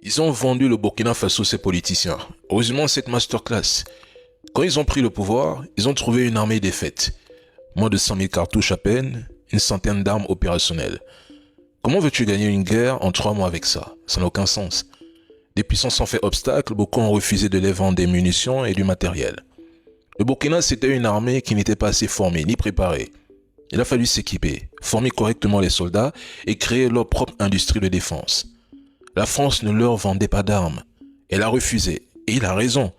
Ils ont vendu le Burkina Faso, ces politiciens. Heureusement, cette masterclass. Quand ils ont pris le pouvoir, ils ont trouvé une armée défaite. Moins de 100 000 cartouches à peine, une centaine d'armes opérationnelles. Comment veux-tu gagner une guerre en 3 mois avec ça? Ça n'a aucun sens. Des puissances ont fait obstacle, beaucoup ont refusé de les vendre des munitions et du matériel. Le Burkina, c'était une armée qui n'était pas assez formée ni préparée. Il a fallu s'équiper, former correctement les soldats et créer leur propre industrie de défense. La France ne leur vendait pas d'armes. Elle a refusé. Et il a raison.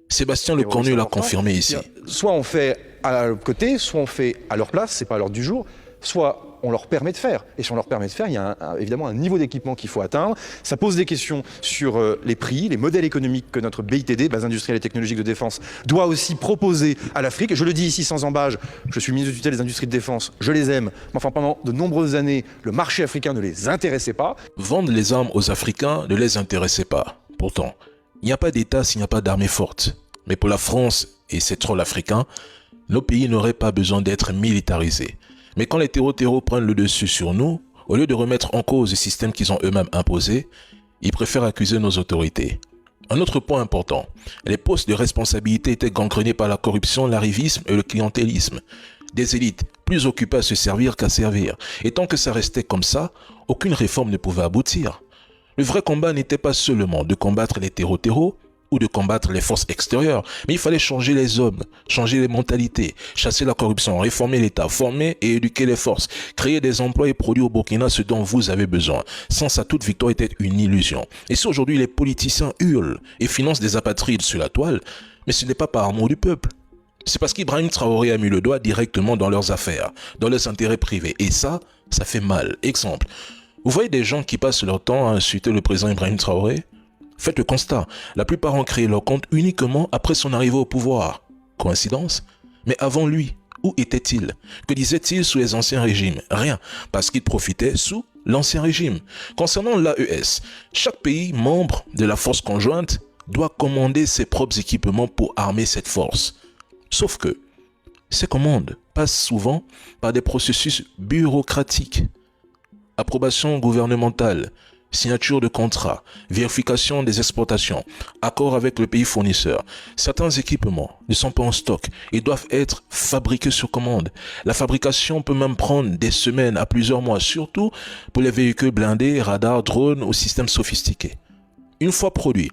Sébastien Lecornu l'a confirmé ici. Soit on fait à leur côté, soit on fait à leur place, c'est pas à l'ordre du jour, soit on leur permet de faire. Et si on leur permet de faire, il y a évidemment un niveau d'équipement qu'il faut atteindre. Ça pose des questions sur les prix, les modèles économiques que notre BITD, Base industrielle et technologique de défense, doit aussi proposer à l'Afrique. Je le dis ici sans embâche, je suis ministre de tutelle des industries de défense, je les aime, mais enfin pendant de nombreuses années, le marché africain ne les intéressait pas. Vendre les armes aux Africains ne les intéressait pas. Pourtant, il n'y a pas d'État s'il n'y a pas d'armée forte. Mais pour la France et ses trolls africains, nos pays n'auraient pas besoin d'être militarisés. Mais quand les terreaux prennent le dessus sur nous, au lieu de remettre en cause le système qu'ils ont eux-mêmes imposé, ils préfèrent accuser nos autorités. Un autre point important, les postes de responsabilité étaient gangrenés par la corruption, l'arrivisme et le clientélisme. Des élites plus occupées à se servir qu'à servir. Et tant que ça restait comme ça, aucune réforme ne pouvait aboutir. Le vrai combat n'était pas seulement de combattre les terreaux ou de combattre les forces extérieures, mais il fallait changer les hommes, changer les mentalités, chasser la corruption, réformer l'État, former et éduquer les forces, créer des emplois et produire au Burkina ce dont vous avez besoin. Sans ça, toute victoire était une illusion. Et si aujourd'hui les politiciens hurlent et financent des apatrides sur la toile, mais ce n'est pas par amour du peuple. C'est parce qu'Ibrahim Traoré a mis le doigt directement dans leurs affaires, dans leurs intérêts privés. Et ça fait mal. Exemple, vous voyez des gens qui passent leur temps à insulter le président Ibrahim Traoré? Faites le constat, la plupart ont créé leur compte uniquement après son arrivée au pouvoir. Coïncidence? Mais avant lui, où était-il? Que disait-il sous les anciens régimes? Rien, parce qu'il profitait sous l'ancien régime. Concernant l'AES, chaque pays membre de la force conjointe doit commander ses propres équipements pour armer cette force. Sauf que ces commandes passent souvent par des processus bureaucratiques. Approbation gouvernementale, signature de contrat, vérification des exportations, accord avec le pays fournisseur. Certains équipements ne sont pas en stock et doivent être fabriqués sur commande. La fabrication peut même prendre des semaines à plusieurs mois, surtout pour les véhicules blindés, radars, drones ou systèmes sophistiqués. Une fois produits,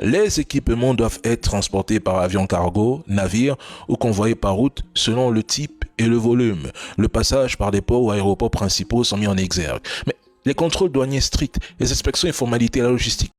les équipements doivent être transportés par avion cargo, navire ou convoyés par route selon le type et le volume. Le passage par des ports ou aéroports principaux sont mis en exergue. Mais les contrôles douaniers stricts, les inspections et formalités, la logistique